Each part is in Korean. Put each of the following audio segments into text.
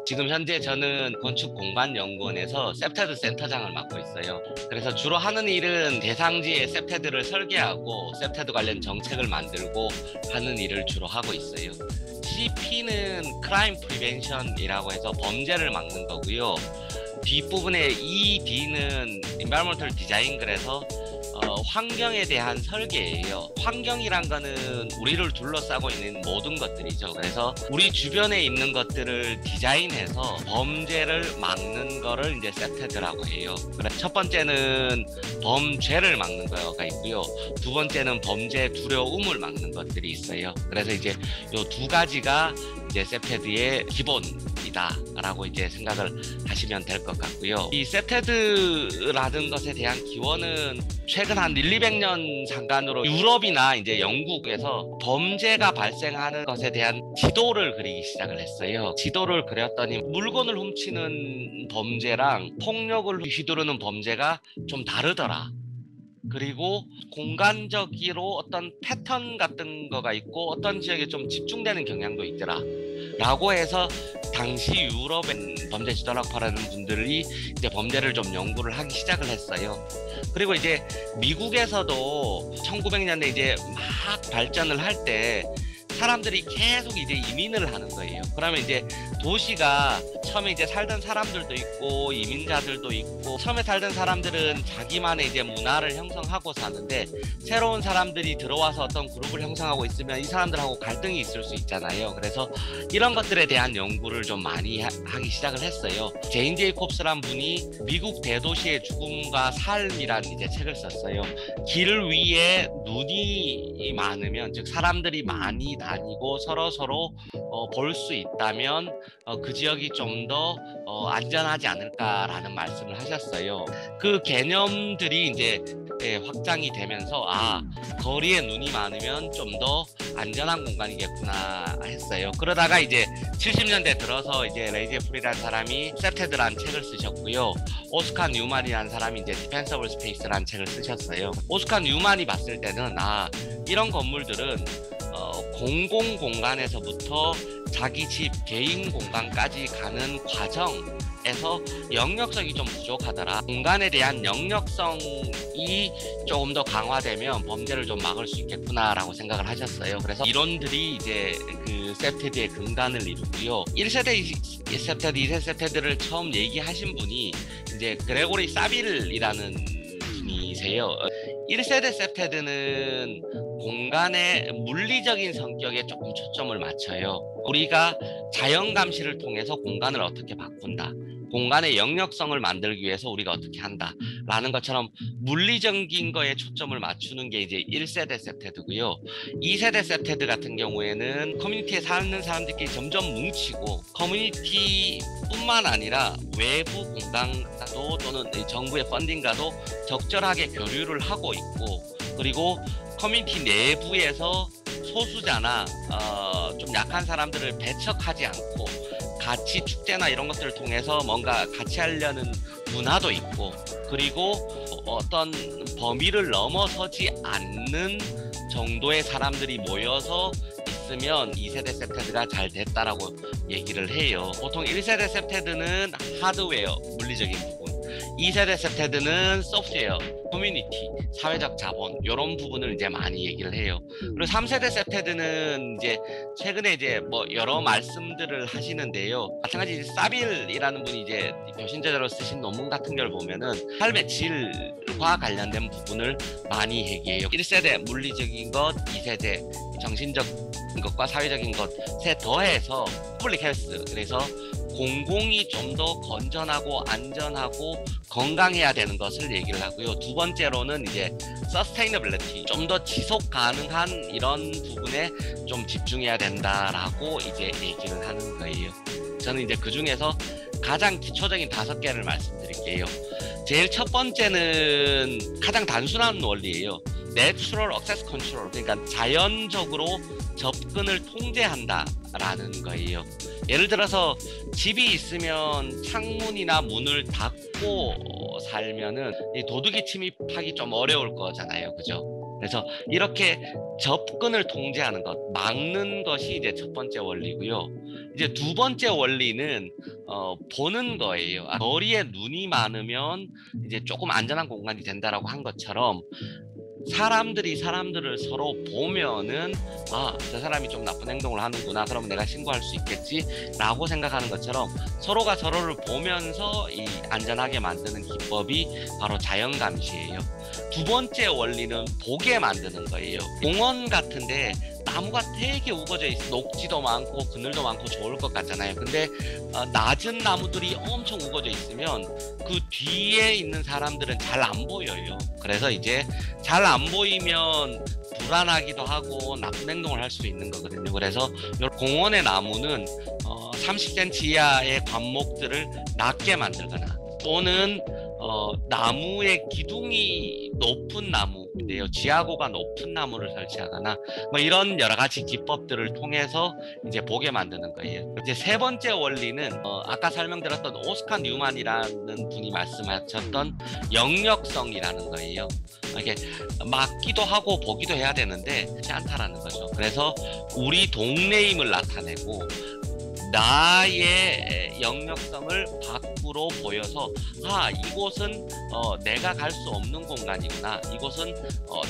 지금 현재 저는 건축공간연구원에서 셉테드 센터장을 맡고 있어요. 그래서 주로 하는 일은 대상지에 셉테드를 설계하고 셉테드 관련 정책을 만들고 하는 일을 주로 하고 있어요. CP는 크라임 프리벤션이라고 해서 범죄를 막는 거고요. 뒷부분에 ED는 Environmental Design, 그래서 환경에 대한 설계예요. 환경이란 거는 우리를 둘러싸고 있는 모든 것들이죠. 그래서 우리 주변에 있는 것들을 디자인해서 범죄를 막는 거를 이제 셉테드라고 해요. 그래서 첫 번째는 범죄를 막는 거가 있고요. 두 번째는 범죄 두려움을 막는 것들이 있어요. 그래서 이제 요 두 가지가 이제 셉테드의 기본이다라고 이제 생각을 하시면 될 것 같고요. 이 셉테드라는 것에 대한 기원은 최근 한 1,200년 상간으로 유럽이나 이제 영국에서 범죄가 발생하는 것에 대한 지도를 그리기 시작을 했어요. 지도를 그렸더니 물건을 훔치는 범죄랑 폭력을 휘두르는 범죄가 좀 다르더라. 그리고 공간적으로 어떤 패턴 같은 거가 있고 어떤 지역에 좀 집중되는 경향도 있더라 라고 해서 당시 유럽의 범죄 지도라고 하는 분들이 이제 범죄를 좀 연구를 하기 시작을 했어요. 그리고 이제 미국에서도 1900년대 이제 막 발전을 할 때 사람들이 계속 이제 이민을 하는 거예요. 그러면 이제 도시가 처음에 이제 살던 사람들도 있고 이민자들도 있고, 처음에 살던 사람들은 자기만의 이제 문화를 형성하고 사는데 새로운 사람들이 들어와서 어떤 그룹을 형성하고 있으면 이 사람들하고 갈등이 있을 수 있잖아요. 그래서 이런 것들에 대한 연구를 좀 많이 하기 시작을 했어요. 제인 제이콥스란 분이 미국 대도시의 죽음과 삶이란 이제 책을 썼어요. 길 위에 눈이 많으면, 즉 사람들이 많이 다니고 서로 볼 수 있다면 그 지역이 좀 더 안전하지 않을까라는 말씀을 하셨어요. 그 개념들이 이제 확장이 되면서 거리에 눈이 많으면 좀 더 안전한 공간이겠구나 했어요. 그러다가 이제 70년대 들어서 이제 레이제 프리라는 사람이 셉테드라는 책을 쓰셨고요. 오스카 뉴만이라는 사람이 이제 디펜서블 스페이스라는 책을 쓰셨어요. 오스카 뉴만이 봤을 때는 이런 건물들은 공공 공간에서부터 자기 집 개인 공간까지 가는 과정에서 영역성이 좀 부족하더라. 공간에 대한 영역성이 조금 더 강화되면 범죄를 좀 막을 수 있겠구나라고 생각을 하셨어요. 그래서 이론들이 이제 그 셉테드의 근간을 이루고요. 1세대 셉테드, 2세대 셉테드를 처음 얘기하신 분이 이제 그레고리 사빌이라는 분이세요. 1세대 셉테드는 공간의 물리적인 성격에 조금 초점을 맞춰요. 우리가 자연 감시를 통해서 공간을 어떻게 바꾼다, 공간의 영역성을 만들기 위해서 우리가 어떻게 한다 라는 것처럼 물리적인 거에 초점을 맞추는 게 이제 1세대 셉테드고요. 2세대 셉테드 같은 경우에는 커뮤니티에 사는 사람들끼리 점점 뭉치고, 커뮤니티뿐만 아니라 외부 공간과도 또는 정부의 펀딩과도 적절하게 교류를 하고 있고, 그리고 커뮤니티 내부에서 소수자나 좀 약한 사람들을 배척하지 않고 같이 축제나 이런 것들을 통해서 뭔가 같이 하려는 문화도 있고, 그리고 어떤 범위를 넘어서지 않는 정도의 사람들이 모여서 있으면 2세대 셉테드가 잘 됐다라고 얘기를 해요. 보통 1세대 셉테드는 하드웨어, 물리적인 부분, 2세대 셉테드는 소프트웨어, 커뮤니티, 사회적 자본, 이런 부분을 이제 많이 얘기를 해요. 그리고 3세대 셉테드는 이제 최근에 이제 뭐 여러 말씀들을 하시는데요. 마찬가지 사빌이라는 분이 이제 교신제자로 쓰신 논문 같은 걸 보면은 삶의 질과 관련된 부분을 많이 얘기해요. 1세대 물리적인 것, 2세대 정신적 것과 사회적인 것에 더해서 퍼블릭 헬스, 그래서 공공이 좀 더 건전하고 안전하고 건강해야 되는 것을 얘기를 하고요. 두 번째로는 이제 서스테이너빌리티, 좀 더 지속 가능한 이런 부분에 좀 집중해야 된다라고 이제 얘기를 하는 거예요. 저는 이제 그 중에서 가장 기초적인 5개를 말씀드릴게요. 제일 첫 번째는 가장 단순한 원리예요. Natural Access Control, 그러니까 자연적으로 접근을 통제한다라는 거예요. 예를 들어서 집이 있으면 창문이나 문을 닫고 살면은 이 도둑이 침입하기 좀 어려울 거잖아요, 그죠? 그래서 이렇게 접근을 통제하는 것, 막는 것이 이제 첫 번째 원리고요. 이제 두 번째 원리는 보는 거예요. 머리에 눈이 많으면 이제 조금 안전한 공간이 된다라고 한 것처럼 사람들이 사람들을 서로 보면은 저 사람이 좀 나쁜 행동을 하는구나, 그럼 내가 신고할 수 있겠지 라고 생각하는 것처럼 서로가 서로를 보면서 이 안전하게 만드는 기법이 바로 자연감시예요. 두 번째 원리는 보게 만드는 거예요. 공원 같은데 나무가 되게 우거져 있어. 녹지도 많고 그늘도 많고 좋을 것 같잖아요. 근데 낮은 나무들이 엄청 우거져 있으면 그 뒤에 있는 사람들은 잘 안 보여요. 그래서 이제 잘 안 보이면 불안하기도 하고 나쁜 행동을 할 수 있는 거거든요. 그래서 공원의 나무는 30cm 이하의 관목들을 낮게 만들거나, 또는 나무의 기둥이 높은 나무인데요, 지하고가 높은 나무를 설치하거나, 뭐 이런 여러 가지 기법들을 통해서 이제 보게 만드는 거예요. 이제 세 번째 원리는 아까 설명드렸던 오스카 뉴만이라는 분이 말씀하셨던 영역성이라는 거예요. 이렇게 막기도 하고 보기도 해야 되는데 그렇지 않다라는 거죠. 그래서 우리 동네임을 나타내고 나의 영역성을 밖으로 보여서 이곳은 내가 갈 수 없는 공간이구나, 이곳은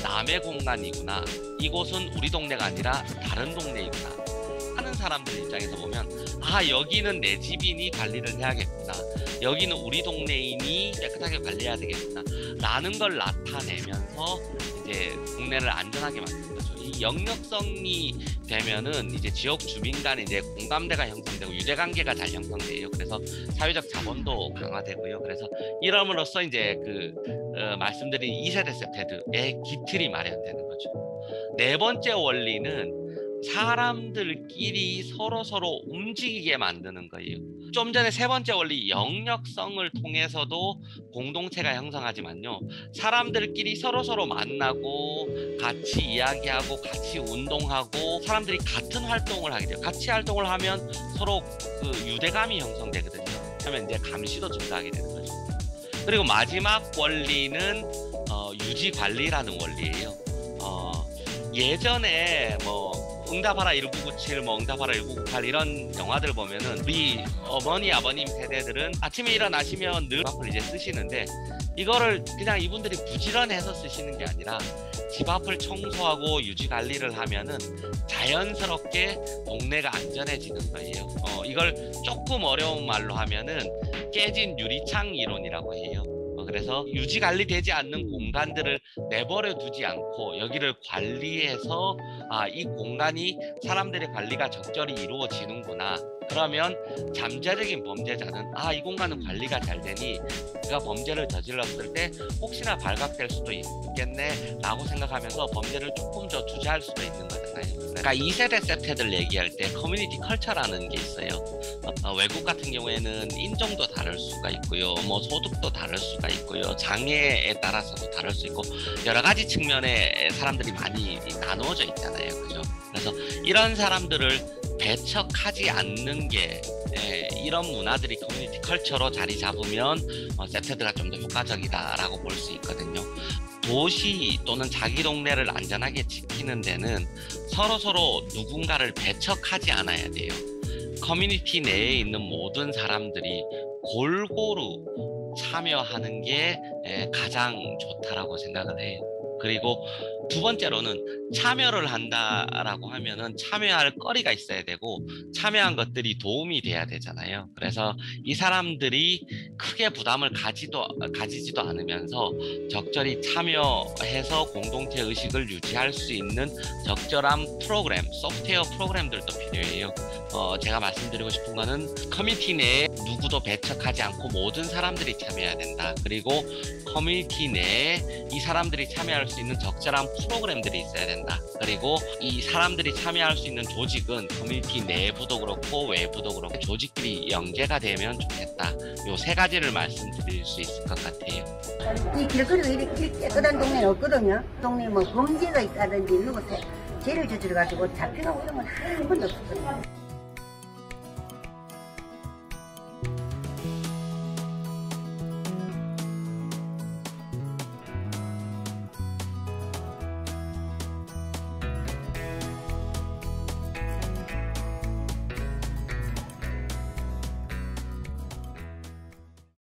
남의 공간이구나, 이곳은 우리 동네가 아니라 다른 동네이구나 하는 사람들 입장에서 보면 여기는 내 집인이 관리를 해야겠구나, 여기는 우리 동네인이 깨끗하게 관리해야 되겠구나 라는 걸 나타내면서 이제 동네를 안전하게 만드는 거죠. 이 영역성이 되면은 이제 지역 주민 간에 이제 공감대가 형성되고 유대관계가 잘 형성돼요. 그래서 사회적 자본도 강화되고요. 그래서 이름으로써 이제 말씀드린 2세대 셉테드의 기틀이 마련되는 거죠. 네 번째 원리는 사람들끼리 서로 움직이게 만드는 거예요. 좀 전에 세 번째 원리 영역성을 통해서도 공동체가 형성하지만요, 사람들끼리 서로 만나고 같이 이야기하고 같이 운동하고 사람들이 같은 활동을 하게 돼요. 같이 활동을 하면 서로 그 유대감이 형성되거든요. 그러면 이제 감시도 증가하게 되는 거죠. 그리고 마지막 원리는 유지관리라는 원리예요. 예전에 응답하라 1997, 응답하라 1998 이런 영화들 보면은 우리 어머니 아버님 세대들은 아침에 일어나시면 늘 앞을 이제 쓰시는데, 이거를 그냥 이분들이 부지런해서 쓰시는 게 아니라 집 앞을 청소하고 유지 관리를 하면은 자연스럽게 동네가 안전해지는 거예요. 이걸 조금 어려운 말로 하면은 깨진 유리창 이론이라고 해요. 그래서 유지 관리되지 않는 공간들을 내버려 두지 않고 여기를 관리해서 이 공간이 사람들의 관리가 적절히 이루어지는구나, 그러면 잠재적인 범죄자는 이 공간은 관리가 잘 되니 내가 범죄를 저질렀을 때 혹시나 발각될 수도 있겠네 라고 생각하면서 범죄를 조금 더 주저할 수도 있는 거잖아요. 그러니까 2세대 셉테들 얘기할 때 커뮤니티 컬처라는 게 있어요. 외국 같은 경우에는 인종도 다를 수가 있고요, 소득도 다를 수가 있고요, 장애에 따라서도 다를 수 있고, 여러 가지 측면에 사람들이 많이 나누어져 있잖아요. 그죠? 그래서 이런 사람들을 배척하지 않는 게, 이런 문화들이 커뮤니티 컬처로 자리 잡으면 셉테드가 좀 더 효과적이다라고 볼 수 있거든요. 도시 또는 자기 동네를 안전하게 지키는 데는 서로 누군가를 배척하지 않아야 돼요. 커뮤니티 내에 있는 모든 사람들이 골고루 참여하는 게 가장 좋다라고 생각을 해요. 그리고 두 번째로는 참여를 한다라고 하면은 참여할 거리가 있어야 되고 참여한 것들이 도움이 돼야 되잖아요. 그래서 이 사람들이 크게 부담을 가지지도 않으면서 적절히 참여해서 공동체 의식을 유지할 수 있는 적절한 프로그램, 소프트웨어 프로그램들도 필요해요. 제가 말씀드리고 싶은 거는 커뮤니티 내에 누구도 배척하지 않고 모든 사람들이 참여해야 된다. 그리고 커뮤니티 내에 이 사람들이 참여할 수 있는 적절한 프로그램들이 있어야 된다. 그리고 이 사람들이 참여할 수 있는 조직은 커뮤니티 내부도 그렇고 외부도 그렇고 조직끼리 연계가 되면 좋겠다. 요 세 가지를 말씀드릴 수 있을 것 같아요. 이 길거리가 이렇게 깨끗한 동네는 없거든요. 동네에 범죄가 있다든지 누구 죄를 저질러가지고 잡혀가고 이런 건 한 번도 없었거든요.